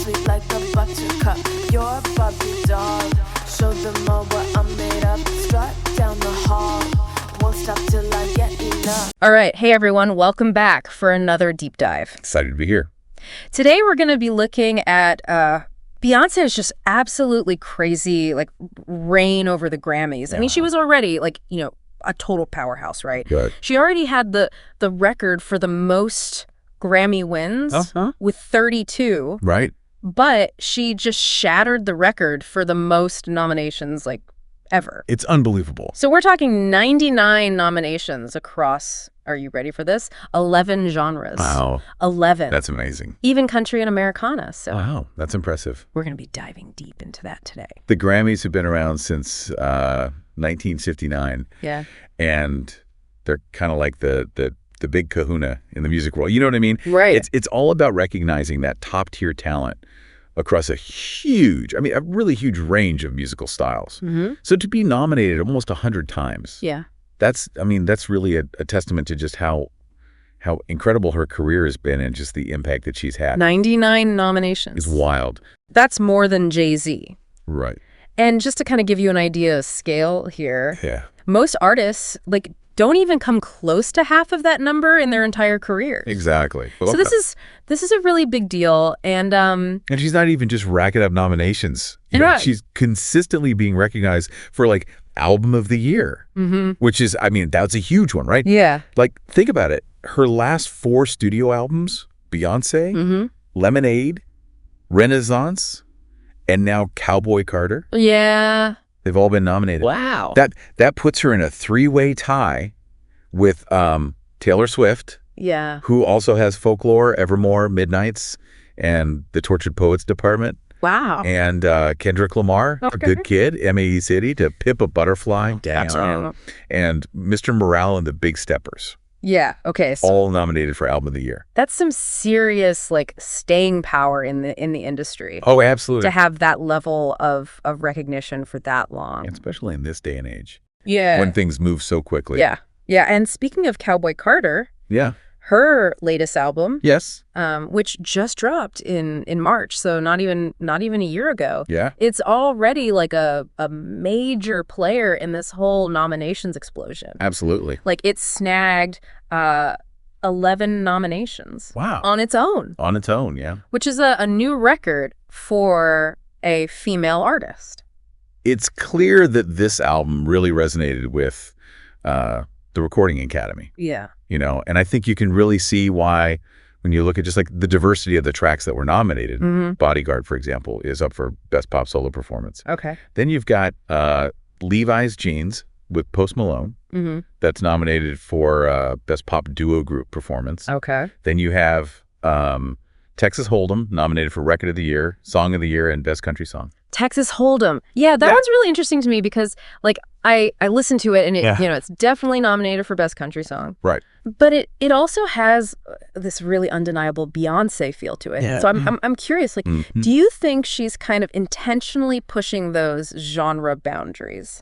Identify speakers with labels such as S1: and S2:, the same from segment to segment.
S1: sweet like a buttercup. You're a Barbie doll. Show them all what I'm made of. Strut down the hall. Won't stop till I get enough.
S2: All right. Hey, everyone. Welcome back for another deep dive.
S3: Excited to be here.
S2: Today, we're going to be looking at Beyonce's just absolutely crazy, reign over the Grammys. I mean, she was already, a total powerhouse, right?
S3: Good.
S2: She already had the record for the most Grammy wins with 32.
S3: Right.
S2: But she just shattered the record for the most nominations, ever.
S3: It's unbelievable.
S2: So we're talking 99 nominations across, are you ready for this? 11 genres.
S3: Wow.
S2: 11.
S3: That's amazing.
S2: Even country and Americana. So
S3: wow, that's impressive.
S2: we're going to be diving deep into that today.
S3: The Grammys have been around since 1959.
S2: Yeah.
S3: And they're kind of like the big kahuna in the music world. You know what I mean?
S2: Right.
S3: It's all about recognizing that top-tier talent across a really huge range of musical styles.
S2: Mm-hmm.
S3: So to be nominated almost 100 times,
S2: Yeah.
S3: that's really a testament to just how incredible her career has been and just the impact that she's had.
S2: 99 nominations.
S3: It's wild.
S2: That's more than Jay-Z.
S3: Right.
S2: And just to kind of give you an idea of scale here,
S3: Yeah.
S2: most artists, don't even come close to half of that number in their entire careers.
S3: Exactly.
S2: So this is a really big deal. And
S3: she's not even just racking up nominations.
S2: Right.
S3: She's consistently being recognized for Album of the Year, which is, that's a huge one, right?
S2: yeah.
S3: Think about it. Her last 4 studio albums, Beyoncé, Lemonade, Renaissance, and now Cowboy Carter.
S2: Yeah.
S3: They've all been nominated.
S2: Wow.
S3: That puts her in a 3-way tie with Taylor Swift,
S2: Yeah.
S3: who also has Folklore, Evermore, Midnights, and the Tortured Poets Department.
S2: Wow.
S3: And Kendrick Lamar, A Good Kid, M.A.E. City, To Pimp a Butterfly,
S2: Damn.
S3: and Mr. Morale and the Big Steppers.
S2: Yeah. Okay. So
S3: All nominated for Album of the Year.
S2: that's some serious staying power in the industry
S3: Oh, absolutely.
S2: to have that level of recognition for that long.
S3: Especially in this day and age,
S2: Yeah.
S3: when things move so quickly.
S2: Yeah. Yeah. And speaking of Cowboy Carter,
S3: Yeah.
S2: her latest album,
S3: Yes.
S2: which just dropped in March, so not even a year ago.
S3: Yeah.
S2: It's already a major player in this whole nominations explosion.
S3: Absolutely.
S2: It snagged 11 nominations.
S3: Wow.
S2: On its own,
S3: On its own, yeah.
S2: which is a new record for a female artist.
S3: It's clear that this album really resonated with the Recording Academy.
S2: Yeah.
S3: And I think you can really see why when you look at just the diversity of the tracks that were nominated. Bodyguard, for example, is up for Best Pop Solo Performance.
S2: Okay.
S3: Then you've got Levi's Jeans with Post Malone. That's nominated for Best Pop Duo Group Performance.
S2: Okay.
S3: Then you have Texas Hold'em nominated for Record of the Year, Song of the Year, and Best Country Song.
S2: Texas Hold'em. Yeah, that one's really interesting to me because I listened to it and it's definitely nominated for Best Country Song.
S3: Right.
S2: But it also has this really undeniable Beyoncé feel to it.
S3: Yeah.
S2: So I'm curious, do you think she's kind of intentionally pushing those genre boundaries?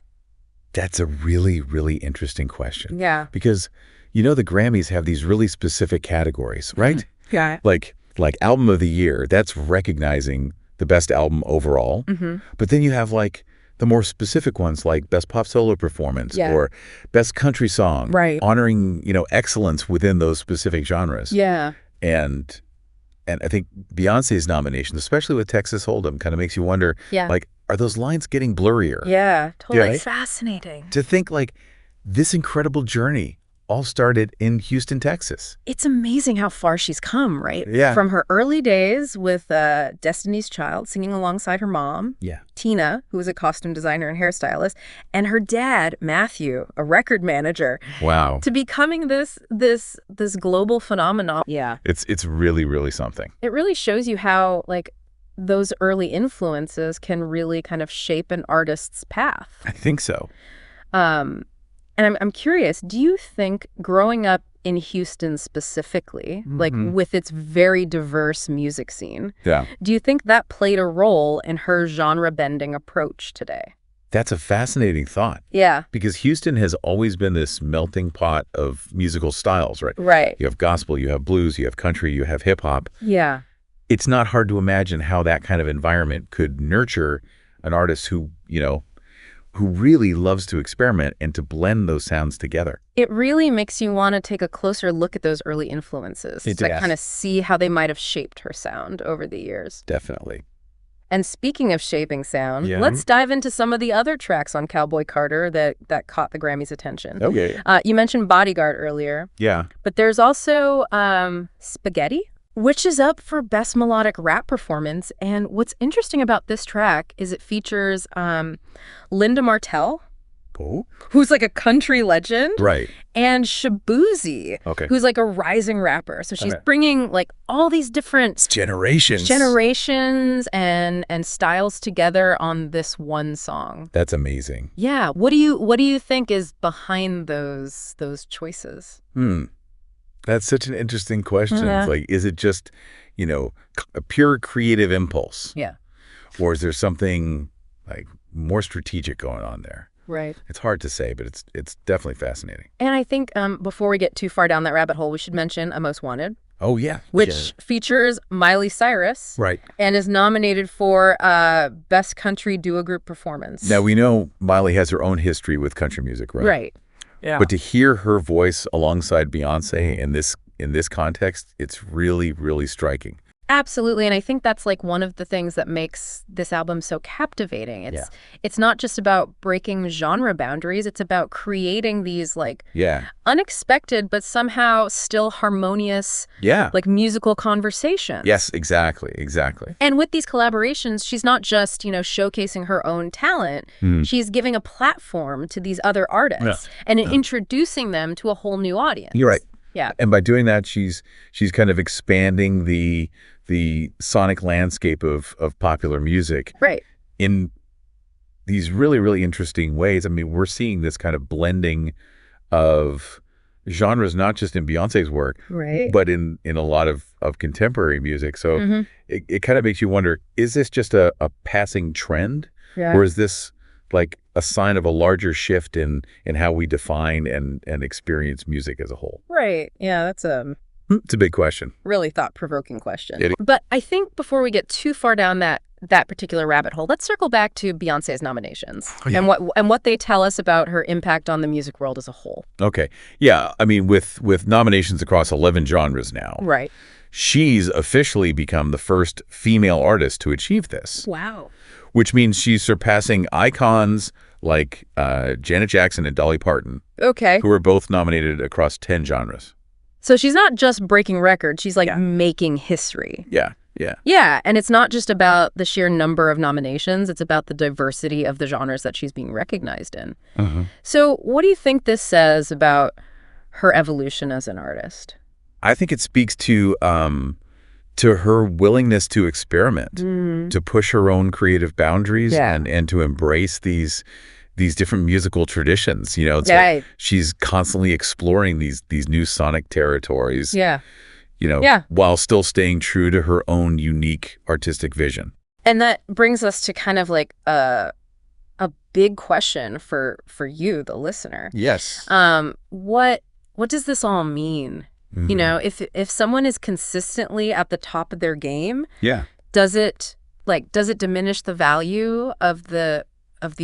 S3: That's a really, really interesting question.
S2: Yeah.
S3: Because, the Grammys have these really specific categories, right?
S2: Yeah.
S3: Like Album of the Year, that's recognizing the best album overall. But then you have the more specific ones like Best Pop Solo Performance or Best Country Song.
S2: Right.
S3: Honoring, excellence within those specific genres.
S2: Yeah.
S3: And I think Beyonce's nomination, especially with Texas Hold'em, kind of makes you wonder, are those lines getting blurrier?
S2: Yeah, totally.
S3: Yeah.
S2: Fascinating.
S3: To think this incredible journey all started in Houston, Texas.
S2: It's amazing how far she's come, right?
S3: Yeah.
S2: From her early days with Destiny's Child, singing alongside her mom,
S3: Yeah.
S2: Tina, who was a costume designer and hairstylist, and her dad, Matthew, a record manager,
S3: Wow.
S2: to becoming this global phenomenon. Yeah.
S3: It's really, really something.
S2: It really shows you how, those early influences can really kind of shape an artist's path.
S3: I think so.
S2: And I'm curious, do you think growing up in Houston specifically, with its very diverse music scene,
S3: Yeah.
S2: do you think that played a role in her genre-bending approach today?
S3: That's a fascinating thought.
S2: Yeah.
S3: Because Houston has always been this melting pot of musical styles, right?
S2: Right.
S3: You have gospel, you have blues, you have country, you have hip hop.
S2: Yeah.
S3: it's not hard to imagine how that kind of environment could nurture an artist who, who really loves to experiment and to blend those sounds together.
S2: It really makes you want to take a closer look at those early influences to kind of see how they might have shaped her sound over the years.
S3: Definitely.
S2: And speaking of shaping sound, let's dive into some of the other tracks on Cowboy Carter that caught the Grammys' attention.
S3: Okay.
S2: You mentioned Bodyguard earlier.
S3: Yeah.
S2: But there's also Spaghetti, which is up for Best Melodic Rap Performance. And what's interesting about this track is it features Linda Martell, who's like a country legend.
S3: Right.
S2: And Shabuzi, who's like a rising rapper. So she's bringing like all these different generations and styles together on this one song.
S3: That's amazing.
S2: Yeah. What do you think is behind those choices?
S3: That's such an interesting question. It's like, is it just, a pure creative impulse?
S2: Yeah.
S3: Or is there something like more strategic going on there?
S2: Right.
S3: It's hard to say, but it's definitely fascinating.
S2: And I think before we get too far down that rabbit hole, we should mention A Most Wanted.
S3: Oh, yeah.
S2: Which features Miley Cyrus.
S3: Right.
S2: And is nominated for Best Country Duo Group Performance.
S3: Now, we know Miley has her own history with country music, right?
S2: Right. Yeah.
S3: But to hear her voice alongside Beyoncé in this context, it's really, really striking.
S2: Absolutely. And I think that's like one of the things that makes this album so captivating. It's not just about breaking genre boundaries. It's about creating these like unexpected but somehow still harmonious like musical conversations.
S3: Yes, exactly.
S2: And with these collaborations, she's not just, showcasing her own talent. She's giving a platform to these other artists and introducing them to a whole new audience.
S3: You're right.
S2: Yeah.
S3: And by doing that, she's kind of expanding the sonic landscape of popular music.
S2: Right.
S3: In these really, really interesting ways. I mean, we're seeing this kind of blending of genres, not just in Beyonce's work, but in a lot of contemporary music. So it kind of makes you wonder, is this just a passing trend? Or is this like a sign of a larger shift in how we define and experience music as a whole?
S2: Right. Yeah, that's
S3: it's a big question.
S2: Really thought-provoking question. But I think before we get too far down that particular rabbit hole, let's circle back to Beyonce's nominations and what they tell us about her impact on the music world as a whole.
S3: Okay. Yeah, I mean, with nominations across 11 genres now.
S2: Right.
S3: She's officially become the first female artist to achieve this.
S2: Wow.
S3: Which means she's surpassing icons like Janet Jackson and Dolly Parton.
S2: Okay.
S3: Who were both nominated across 10 genres.
S2: So she's not just breaking records, she's like making history.
S3: Yeah.
S2: Yeah, and it's not just about the sheer number of nominations, it's about the diversity of the genres that she's being recognized in. So what do you think this says about her evolution as an artist?
S3: I think it speaks to her willingness to experiment, to push her own creative boundaries and to embrace these different musical traditions. It's like she's constantly exploring these new sonic territories. While still staying true to her own unique artistic vision.
S2: And that brings us to kind of like a big question for you, the listener.
S3: Yes.
S2: What does this all mean? If someone is consistently at the top of their game, does it diminish the value of the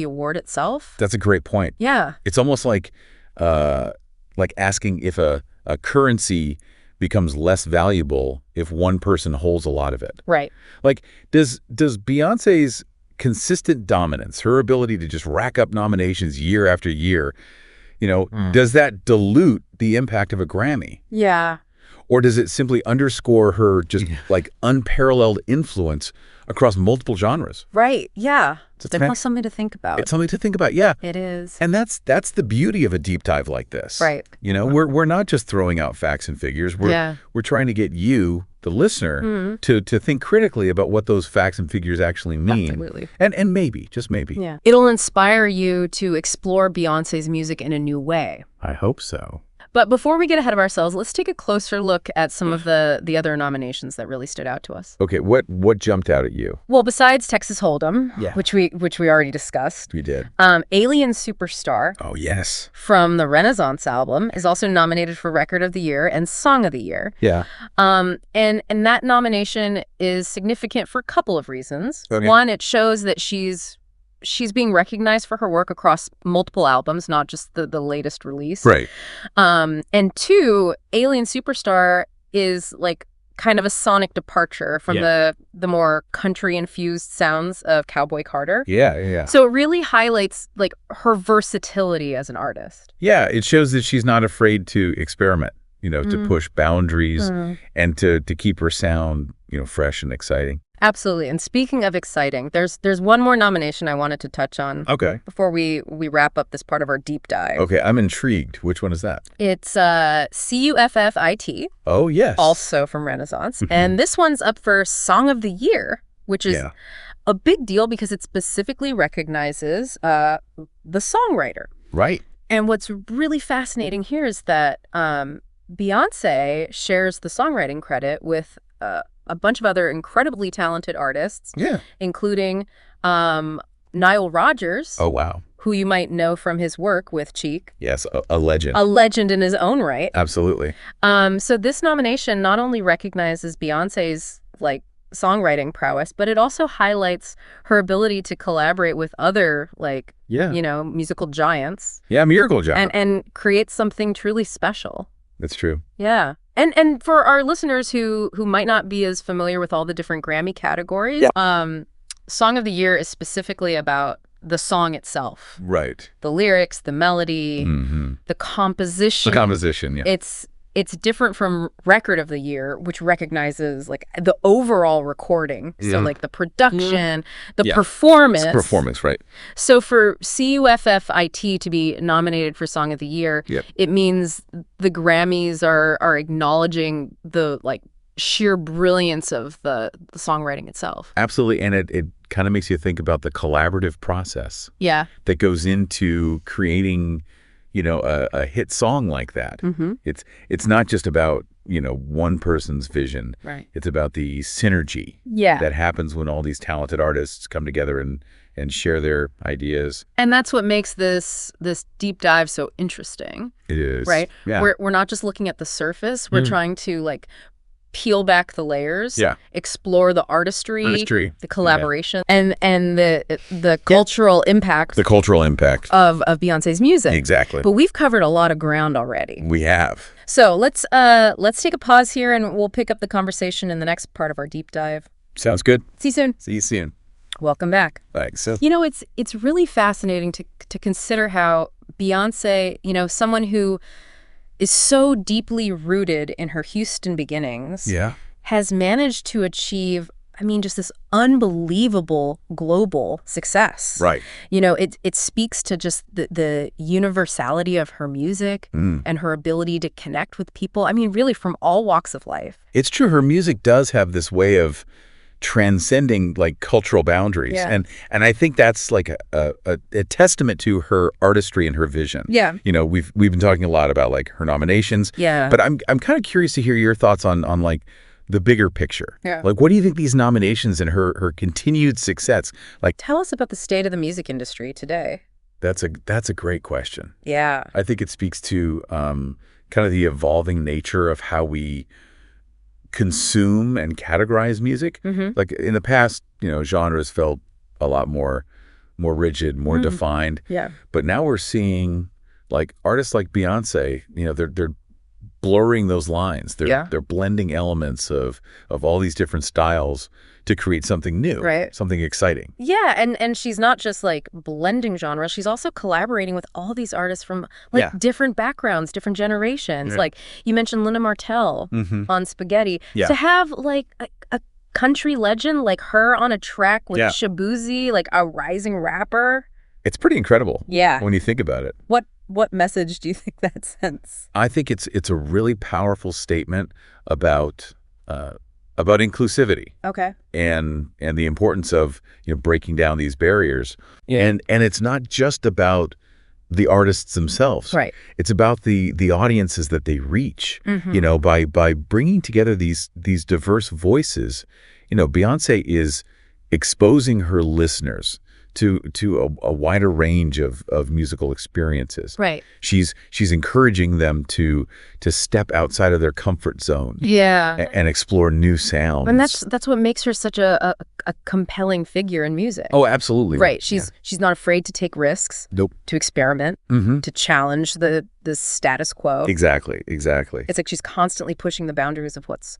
S2: award itself?
S3: That's a great point.
S2: Yeah.
S3: It's almost like asking if a currency becomes less valuable if one person holds a lot of it.
S2: Right.
S3: Like, does Beyonce's consistent dominance, her ability to just rack up nominations year after year, does that dilute the impact of a Grammy?
S2: Yeah.
S3: Or does it simply underscore her just like unparalleled influence across multiple genres?
S2: Right. Yeah. That's something to think about.
S3: It's something to think about. Yeah.
S2: It is.
S3: And that's the beauty of a deep dive like this.
S2: Right.
S3: We're not just throwing out facts and figures. We're trying to get you, the listener, to think critically about what those facts and figures actually mean.
S2: Absolutely.
S3: And maybe, just maybe.
S2: Yeah. It'll inspire you to explore Beyonce's music in a new way.
S3: I hope so.
S2: But before we get ahead of ourselves, let's take a closer look at some of the other nominations that really stood out to us.
S3: Okay, what jumped out at you?
S2: Well, besides Texas Hold'em, which we already discussed.
S3: We did.
S2: Alien Superstar.
S3: Oh, yes.
S2: From the Renaissance album is also nominated for Record of the Year and Song of the Year.
S3: Yeah.
S2: And that nomination is significant for a couple of reasons.
S3: Okay.
S2: One, it shows that she's being recognized for her work across multiple albums, not just the latest release.
S3: Right.
S2: And two, Alien Superstar is like kind of a sonic departure from the more country-infused sounds of Cowboy Carter.
S3: Yeah.
S2: So it really highlights like her versatility as an artist.
S3: Yeah, it shows that she's not afraid to experiment, to push boundaries and to keep her sound, fresh and exciting.
S2: Absolutely. And speaking of exciting, there's one more nomination I wanted to touch on.
S3: Okay.
S2: Before we wrap up this part of our deep dive.
S3: Okay, I'm intrigued. Which one is that?
S2: It's CUFFIT.
S3: Oh, yes.
S2: Also from Renaissance. And this one's up for Song of the Year, which is a big deal because it specifically recognizes the songwriter.
S3: Right.
S2: And what's really fascinating here is that Beyoncé shares the songwriting credit with a bunch of other incredibly talented artists, including Nile Rodgers.
S3: Oh, wow.
S2: Who you might know from his work with Cheek.
S3: Yes, a legend.
S2: A legend in his own right.
S3: Absolutely.
S2: So this nomination not only recognizes Beyoncé's like songwriting prowess, but it also highlights her ability to collaborate with other musical giants.
S3: Yeah, miracle giants.
S2: And create something truly special.
S3: That's true.
S2: Yeah. And for our listeners who might not be as familiar with all the different Grammy categories, Song of the Year is specifically about the song itself.
S3: Right.
S2: The lyrics, the melody, the composition.
S3: The composition, yeah.
S2: It's different from Record of the Year, which recognizes like the overall recording. So like the production, the performance.
S3: It's performance, right.
S2: So for CUFFIT to be nominated for Song of the Year, it means the Grammys are acknowledging the like sheer brilliance of the songwriting itself. Absolutely.
S3: And it kind of makes you think about the collaborative process that goes into creating a hit song like that. It's not just about, one person's vision.
S2: Right.
S3: It's about the synergy that happens when all these talented artists come together and share their ideas.
S2: And that's what makes this deep dive so interesting.
S3: It is.
S2: Right?
S3: Yeah.
S2: We're not just looking at the surface. We're trying to like peel back the layers, explore the artistry, the collaboration, and the cultural impact.
S3: The cultural impact
S2: of Beyoncé's music.
S3: Exactly.
S2: But we've covered a lot of ground already.
S3: We have.
S2: So let's take a pause here, and we'll pick up the conversation in the next part of our deep dive.
S3: Sounds good.
S2: See you soon.
S3: See you soon.
S2: Welcome back.
S3: Thanks.
S2: It's really fascinating to consider how Beyoncé, someone who is so deeply rooted in her Houston beginnings, has managed to achieve, just this unbelievable global success.
S3: Right.
S2: It speaks to just the universality of her music and her ability to connect with people. Really from all walks of life.
S3: It's true. Her music does have this way of transcending like cultural boundaries. And I think that's like a testament to her artistry and her vision. We've been talking a lot about like her nominations. But I'm kind of curious to hear your thoughts on like the bigger picture. Like what do you think these nominations and her continued success like?
S2: Tell us about the state of the music industry today.
S3: That's a great question.
S2: I
S3: think it speaks to kind of the evolving nature of how we consume and categorize music. Like in the past, genres felt a lot more rigid, more defined. But now we're seeing like artists like Beyoncé, they're blurring those lines. They're blending elements of all these different styles to create something new, something exciting.
S2: And she's not just like blending genres. She's also collaborating with all these artists from like different backgrounds, different generations. Like you mentioned Linda Martell on Spaghetti. To have like a country legend like her on a track with Shabuzi, like a rising rapper.
S3: It's pretty incredible when you think about it.
S2: What message do you think that sends?
S3: I think it's a really powerful statement about inclusivity.
S2: Okay.
S3: And the importance of breaking down these barriers. And it's not just about the artists themselves.
S2: Right.
S3: It's about the audiences that they reach. By bringing together these diverse voices. Beyoncé is exposing her listeners to a wider range of musical experiences.
S2: Right.
S3: She's encouraging them to step outside of their comfort zone.
S2: Yeah.
S3: And explore new sounds.
S2: And that's what makes her such a compelling figure in music.
S3: Oh, absolutely.
S2: Right. She's not afraid to take risks.
S3: Nope.
S2: To experiment. To challenge the status quo.
S3: Exactly.
S2: It's like she's constantly pushing the boundaries of what's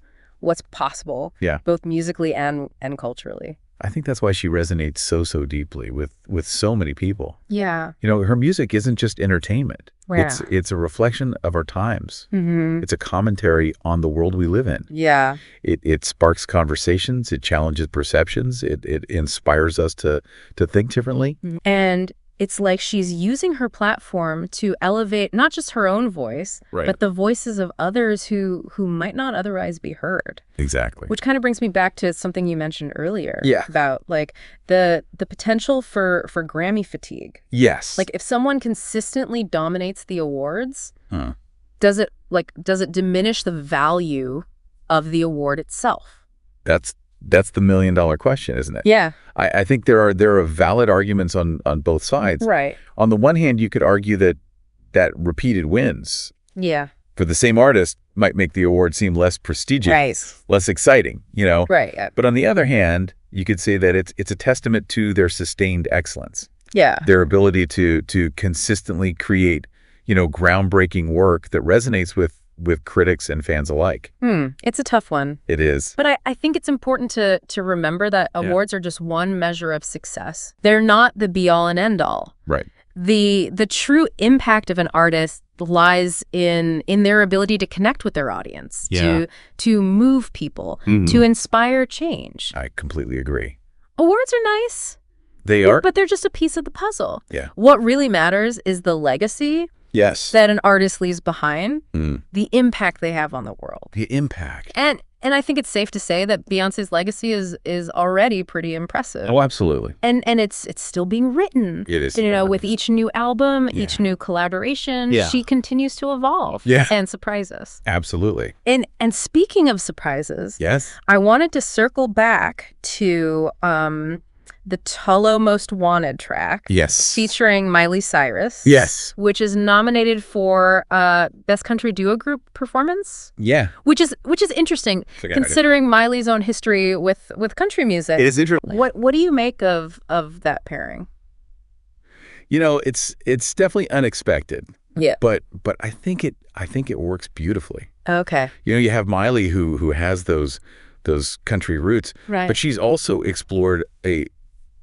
S2: possible.
S3: Yeah.
S2: Both musically and culturally.
S3: I think that's why she resonates so deeply with so many people.
S2: Yeah.
S3: Her music isn't just entertainment.
S2: Yeah.
S3: It's a reflection of our times.
S2: Mm-hmm.
S3: It's a commentary on the world we live in.
S2: Yeah.
S3: It sparks conversations. It challenges perceptions. It inspires us to think differently.
S2: And it's like she's using her platform to elevate not just her own voice, but the voices of others who might not otherwise be heard.
S3: Exactly.
S2: Which kind of brings me back to something you mentioned earlier.
S3: Yeah.
S2: About like the potential for Grammy fatigue.
S3: Yes.
S2: Like if someone consistently dominates the awards, does it diminish the value of the award itself?
S3: That's the $1 million question, isn't it?
S2: Yeah.
S3: I think there are valid arguments on both sides.
S2: Right.
S3: On the one hand, you could argue that repeated wins for the same artist might make the award seem less prestigious, less exciting,
S2: Right. Yeah.
S3: But on the other hand, you could say that it's a testament to their sustained excellence.
S2: Yeah.
S3: Their ability to consistently create, groundbreaking work that resonates with critics and fans alike.
S2: It's a tough one.
S3: It is.
S2: But I think it's important to remember that awards are just one measure of success. They're not the be-all and end-all.
S3: Right.
S2: The true impact of an artist lies in their ability to connect with their audience, to move people, to inspire change.
S3: I completely agree.
S2: Awards are nice.
S3: They are.
S2: But they're just a piece of the puzzle.
S3: Yeah.
S2: What really matters is the legacy that an artist leaves behind, the impact they have on the world.
S3: The impact.
S2: And I think it's safe to say that Beyoncé's legacy is already pretty impressive.
S3: Oh, absolutely.
S2: And it's still being written.
S3: It is.
S2: With each new album, each new collaboration, she continues to evolve and surprise us.
S3: Absolutely.
S2: And speaking of surprises, I wanted to circle back to the Tullo Most Wanted track.
S3: Yes.
S2: Featuring Miley Cyrus.
S3: Yes.
S2: Which is nominated for Best Country Duo Group Performance.
S3: Yeah.
S2: Which is interesting, considering Miley's own history with country music.
S3: It is interesting.
S2: What do you make of that pairing?
S3: It's definitely unexpected.
S2: Yeah.
S3: But I think it works beautifully.
S2: Okay.
S3: You have Miley who has those country roots,
S2: right?
S3: But she's also explored a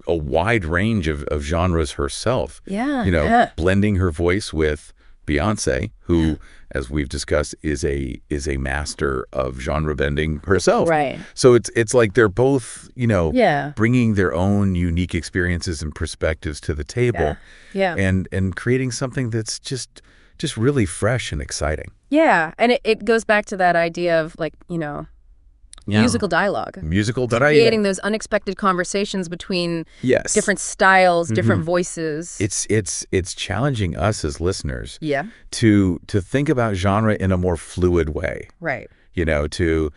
S3: wide range of genres herself.
S2: Yeah.
S3: Blending her voice with Beyoncé, who, as we've discussed, is a master of genre bending herself.
S2: Right.
S3: So it's like they're both, bringing their own unique experiences and perspectives to the table.
S2: Yeah.
S3: And creating something that's just really fresh and exciting.
S2: Yeah. And it goes back to that idea of musical dialogue. Creating those unexpected conversations between different styles, different voices.
S3: It's challenging us as listeners
S2: to
S3: think about genre in a more fluid way.
S2: Right.
S3: To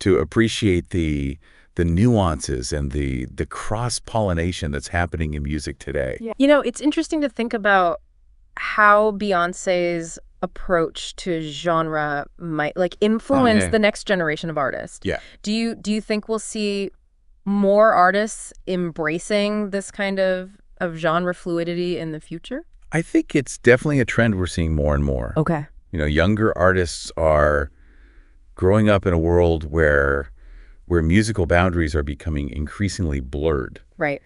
S3: appreciate the nuances and the cross-pollination that's happening in music today.
S2: Yeah. It's interesting to think about how Beyoncé's approach to genre might influence the next generation of artists.
S3: Yeah.
S2: Do you think we'll see more artists embracing this kind of genre fluidity in the future?
S3: I think it's definitely a trend we're seeing more and more.
S2: Okay.
S3: Younger artists are growing up in a world where musical boundaries are becoming increasingly blurred.
S2: Right.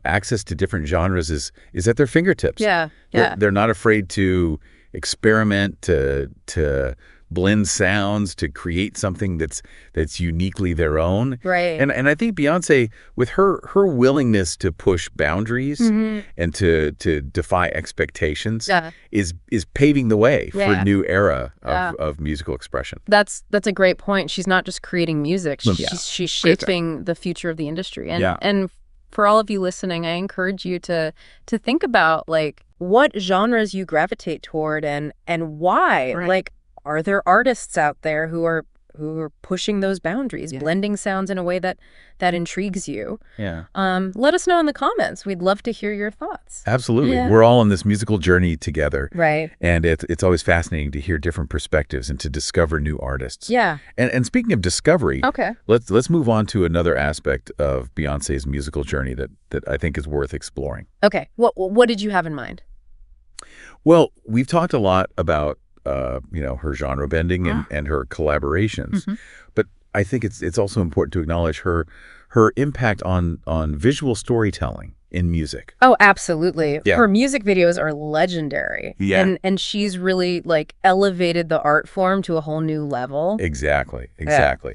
S3: Access to different genres is at their fingertips.
S2: Yeah.
S3: They're not afraid to experiment, to blend sounds, to create something that's uniquely their own.
S2: Right.
S3: And I think Beyoncé, with her willingness to push boundaries and to defy expectations, is paving the way for a new era of musical expression.
S2: That's a great point. She's not just creating music; she's shaping the future of the industry. And for all of you listening, I encourage you to think about like what genres you gravitate toward and why.
S3: Right.
S2: Like, are there artists out there who are pushing those boundaries, blending sounds in a way that intrigues you?
S3: Yeah.
S2: Let us know in the comments. We'd love to hear your thoughts.
S3: Absolutely. Yeah. We're all on this musical journey together.
S2: Right.
S3: And it's always fascinating to hear different perspectives and to discover new artists.
S2: Yeah.
S3: And speaking of discovery,
S2: okay,
S3: let's move on to another aspect of Beyoncé's musical journey that I think is worth exploring.
S2: Okay. What did you have in mind?
S3: Well, we've talked a lot about her genre bending and her collaborations. Mm-hmm. But I think it's also important to acknowledge her impact on visual storytelling in music.
S2: Oh, absolutely.
S3: Yeah.
S2: Her music videos are legendary.
S3: Yeah.
S2: And she's really like elevated the art form to a whole new level.
S3: Exactly.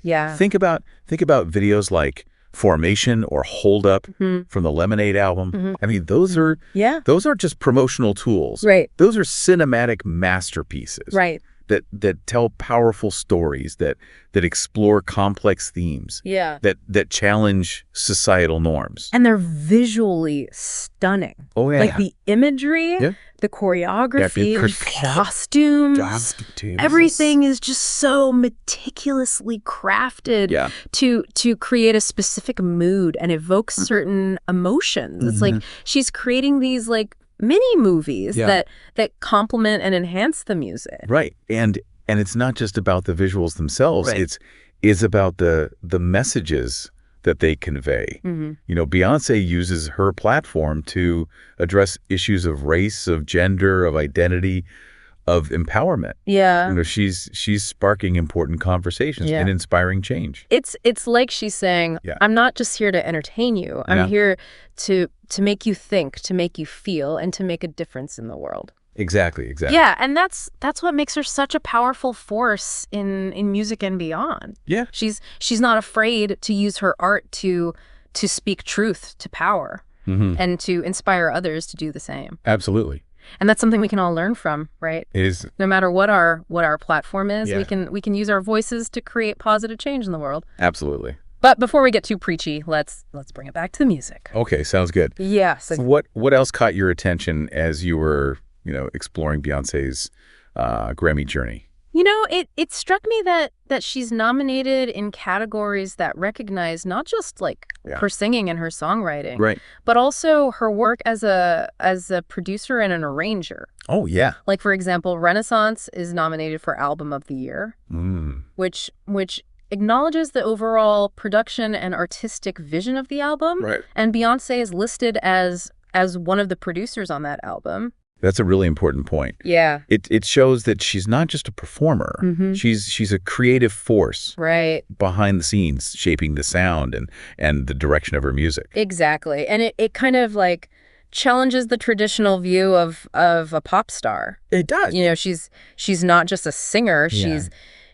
S2: Yeah.
S3: Think about videos like Formation or Hold Up from the Lemonade album. Mm-hmm. I mean, those are just promotional tools.
S2: Right.
S3: Those are cinematic masterpieces.
S2: Right.
S3: That tell powerful stories, that explore complex themes.
S2: Yeah.
S3: That challenge societal norms.
S2: And they're visually stunning.
S3: Oh yeah.
S2: Like the imagery, the choreography, the costumes, everything is just so meticulously crafted to create a specific mood and evoke certain emotions. Mm-hmm. It's like she's creating these like mini movies that complement and enhance the music.
S3: Right. And it's not just about the visuals themselves. Right. It's about the messages that they convey. Mm-hmm. You know, Beyoncé uses her platform to address issues of race, of gender, of identity, of empowerment.
S2: Yeah.
S3: You know, she's sparking important conversations and inspiring change.
S2: It's like she's saying, I'm not just here to entertain you. I'm here to make you think, to make you feel, and to make a difference in the world.
S3: Exactly.
S2: Yeah, and that's what makes her such a powerful force in music and beyond.
S3: Yeah.
S2: She's not afraid to use her art to speak truth to power and to inspire others to do the same.
S3: Absolutely.
S2: And that's something we can all learn from, right?
S3: It is.
S2: No matter what our platform is, we can use our voices to create positive change in the world.
S3: Absolutely.
S2: But before we get too preachy, let's bring it back to the music.
S3: Okay, sounds good.
S2: Yes.
S3: What else caught your attention as you were exploring Beyoncé's Grammy journey?
S2: You know, it struck me that she's nominated in categories that recognize not just like her singing and her songwriting, right, but also her work as a producer and an arranger.
S3: Oh yeah.
S2: Like for example, Renaissance is nominated for Album of the Year, which acknowledges the overall production and artistic vision of the album. Right. And Beyoncé is listed as one of the producers on that album.
S3: That's a really important point.
S2: Yeah.
S3: It shows that she's not just a performer. Mm-hmm. She's a creative force behind the scenes, shaping the sound and the direction of her music.
S2: Exactly. And it kind of like challenges the traditional view of a pop star.
S3: It does.
S2: You know, she's not just a singer.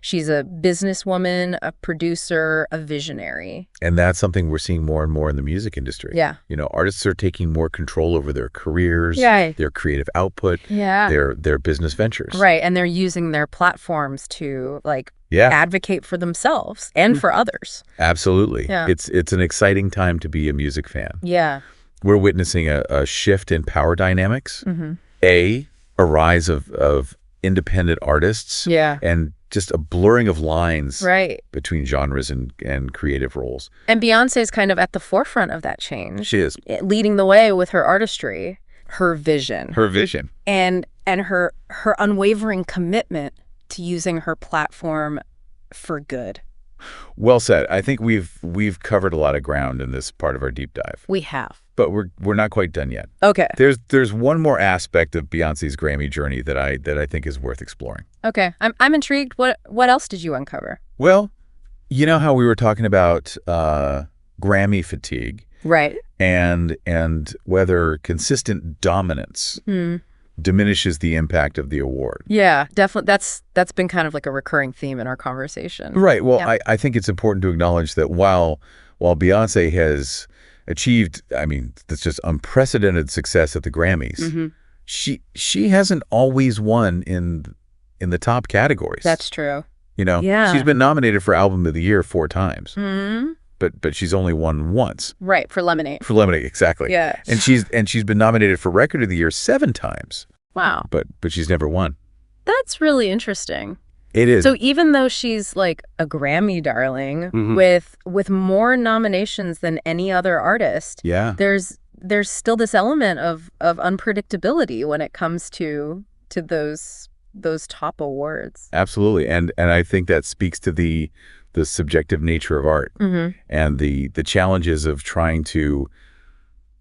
S2: She's a businesswoman, a producer, a visionary.
S3: And that's something we're seeing more and more in the music industry.
S2: Yeah.
S3: You know, artists are taking more control over their careers, their creative output, their business ventures.
S2: Right. And they're using their platforms to advocate for themselves and for others.
S3: Absolutely.
S2: Yeah.
S3: It's an exciting time to be a music fan.
S2: Yeah.
S3: We're witnessing a shift in power dynamics, a rise of independent artists, and just a blurring of lines between genres and creative roles.
S2: And Beyoncé is kind of at the forefront of that change.
S3: She is.
S2: Leading the way with her artistry, her vision. And her unwavering commitment to using her platform for good.
S3: Well said. I think we've covered a lot of ground in this part of our deep dive.
S2: We have.
S3: But we're not quite done yet.
S2: Okay.
S3: There's one more aspect of Beyoncé's Grammy journey that I think is worth exploring.
S2: Okay. I'm intrigued. What else did you uncover?
S3: Well, you know how we were talking about Grammy fatigue.
S2: Right.
S3: And whether consistent dominance diminishes the impact of the award.
S2: Yeah, definitely. That's been kind of like a recurring theme in our conversation.
S3: Right. Well, I think it's important to acknowledge that while Beyoncé has achieved, I mean, that's just unprecedented success at the Grammys, she hasn't always won in the top categories.
S2: That's true.
S3: You know, she's been nominated for Album of the Year 4 times. but she's only won once.
S2: Right, for Lemonade.
S3: For Lemonade, exactly.
S2: Yeah.
S3: And she's been nominated for Record of the Year 7 times.
S2: Wow.
S3: But she's never won.
S2: That's really interesting.
S3: It is.
S2: So even though she's like a Grammy darling with more nominations than any other artist, there's still this element of unpredictability when it comes to those top awards.
S3: Absolutely. And I think that speaks to the subjective nature of art and the challenges of trying to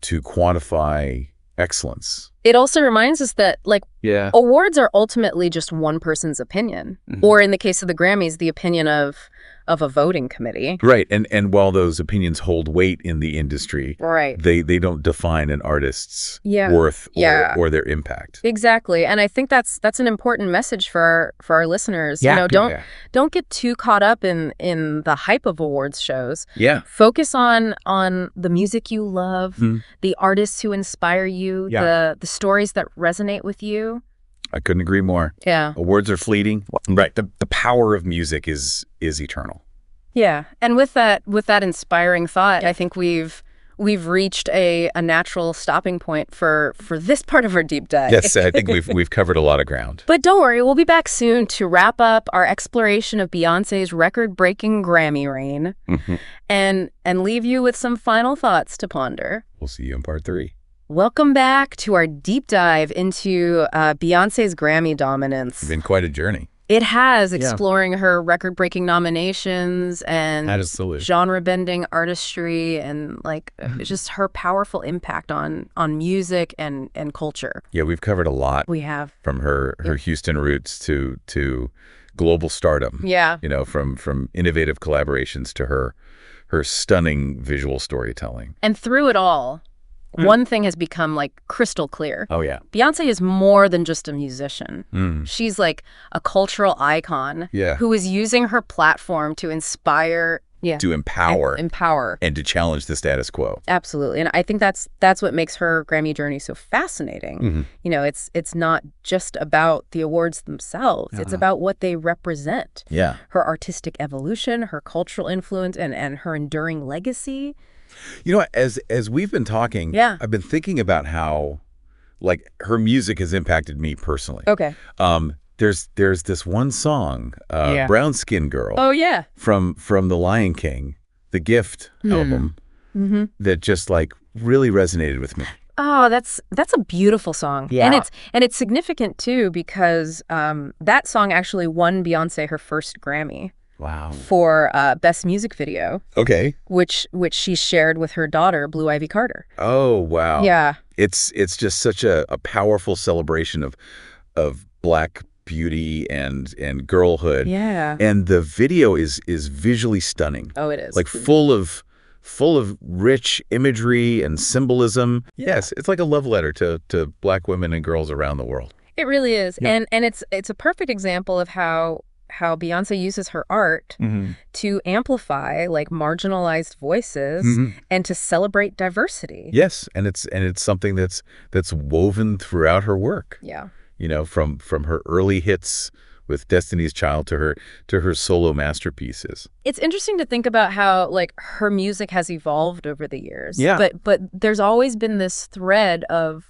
S3: quantify excellence.
S2: It also reminds us that awards are ultimately just one person's opinion, or in the case of the Grammys, the opinion of a voting committee.
S3: Right. And while those opinions hold weight in the industry, they don't define an artist's worth or their impact.
S2: Exactly. And I think that's an important message for our listeners. You know, don't get too caught up in the hype of awards shows. Focus on the music you love, the artists who inspire you, the stories that resonate with you.
S3: I couldn't agree more.
S2: Yeah.
S3: Awards are fleeting.
S4: Right. The power of music is eternal.
S2: Yeah. And with that inspiring thought, I think we've reached a natural stopping point for this part of our deep dive.
S3: Yes, I think we've covered a lot of ground.
S2: But don't worry, we'll be back soon to wrap up our exploration of Beyoncé's record-breaking Grammy reign and leave you with some final thoughts to ponder.
S3: We'll see you in part 3.
S2: Welcome back to our deep dive into Beyoncé's Grammy dominance.
S3: It's been quite a journey.
S2: It has, exploring her record-breaking nominations and genre-bending artistry and just her powerful impact on music and culture.
S3: Yeah, we've covered a lot.
S2: We have.
S3: From her Houston roots to global stardom.
S2: Yeah.
S3: You know, from innovative collaborations to her stunning visual storytelling.
S2: And through it all, one thing has become crystal clear.
S3: Oh, yeah.
S2: Beyoncé is more than just a musician. She's like a cultural icon who is using her platform to inspire,
S3: to empower. And to challenge the status quo.
S2: Absolutely. And I think that's what makes her Grammy journey so fascinating. You know, it's not just about the awards themselves. It's about what they represent.
S3: Yeah.
S2: Her artistic evolution, her cultural influence, and her enduring legacy.
S3: You know, as we've been talking, I've been thinking about how, her music has impacted me personally.
S2: Okay.
S3: There's this one song, Brown Skin Girl.
S2: Oh, yeah.
S3: From The Lion King, the Gift album, that just really resonated with me.
S2: Oh, that's a beautiful song.
S3: Yeah.
S2: And it's significant too because that song actually won Beyoncé her first Grammy.
S3: Wow.
S2: For Best Music Video.
S3: Okay.
S2: Which she shared with her daughter, Blue Ivy Carter.
S3: Oh, wow.
S2: Yeah.
S3: It's just such a powerful celebration of Black beauty and girlhood.
S2: Yeah.
S3: And the video is visually stunning.
S2: Oh, it is.
S3: Full of rich imagery and symbolism. Yes, it's like a love letter to Black women and girls around the world.
S2: It really is. Yeah. And it's a perfect example of how Beyoncé uses her art to amplify marginalized voices and to celebrate diversity.
S3: Yes, and it's something that's woven throughout her work.
S2: Yeah.
S3: You know, from her early hits with Destiny's Child to her solo masterpieces.
S2: It's interesting to think about how her music has evolved over the years.
S3: Yeah.
S2: But there's always been this thread of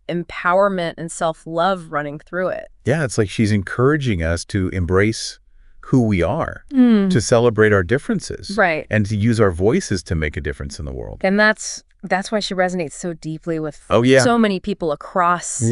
S2: empowerment and self-love running through it.
S3: Yeah, it's like she's encouraging us to embrace who we are, to celebrate our differences.
S2: Right.
S3: And to use our voices to make a difference in the world.
S2: And that's why she resonates so deeply with so many people across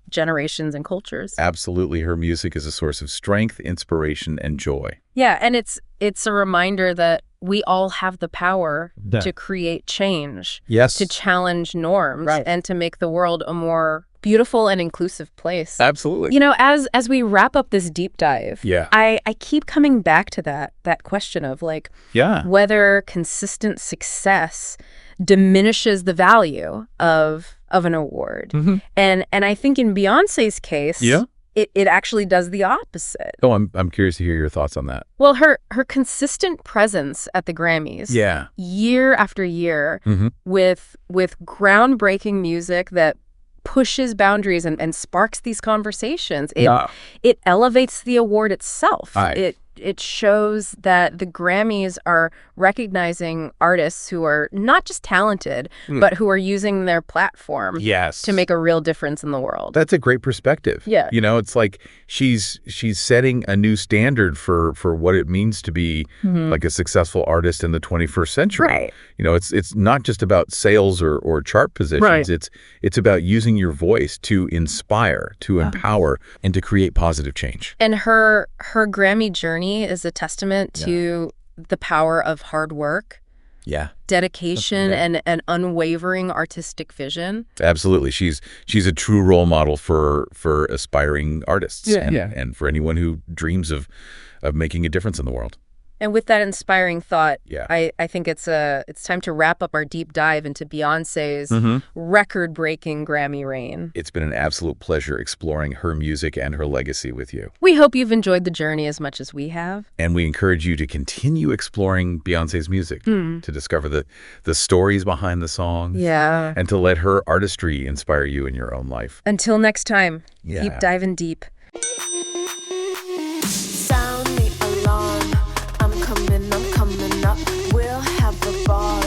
S2: generations and cultures.
S3: Absolutely. Her music is a source of strength, inspiration, and joy.
S2: Yeah, and it's a reminder that we all have the power to create change, to challenge norms, and to make the world a more beautiful and inclusive place.
S3: Absolutely.
S2: You know, as we wrap up this deep dive, I keep coming back to that question of whether consistent success diminishes the value of an award. And I think in Beyoncé's case, it actually does the opposite.
S3: Oh, I'm curious to hear your thoughts on that.
S2: Well, her consistent presence at the Grammys, year after year, with groundbreaking music that pushes boundaries and sparks these conversations, it elevates the award itself. it shows that the Grammys are recognizing artists who are not just talented, but who are using their platform to make a real difference in the world.
S3: That's a great perspective.
S2: Yeah.
S3: You know, it's like she's setting a new standard for what it means to be like a successful artist in the 21st century.
S2: Right.
S3: You know, it's not just about sales or chart positions.
S2: Right.
S3: It's about using your voice to inspire, to empower, and to create positive change.
S2: And her Grammy journey is a testament to the power of hard work, dedication, and an unwavering artistic vision.
S3: Absolutely. She's a true role model for aspiring artists and for anyone who dreams of making a difference in the world.
S2: And with that inspiring thought, I think it's time to wrap up our deep dive into Beyoncé's record-breaking Grammy reign.
S3: It's been an absolute pleasure exploring her music and her legacy with you.
S2: We hope you've enjoyed the journey as much as we have.
S3: And we encourage you to continue exploring Beyoncé's music, to discover the stories behind the songs, and to let her artistry inspire you in your own life.
S2: Until next time, keep diving deep.
S1: Sound the alarm. I'm coming up. We'll have a ball.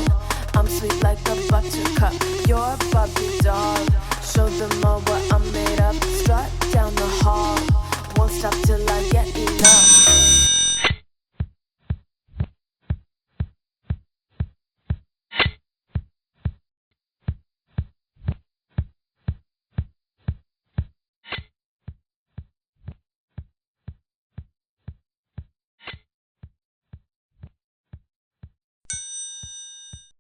S1: I'm sweet like a buttercup. You're a Barbie doll. Show them all what I'm made of. Strut down the hall. Won't stop till I get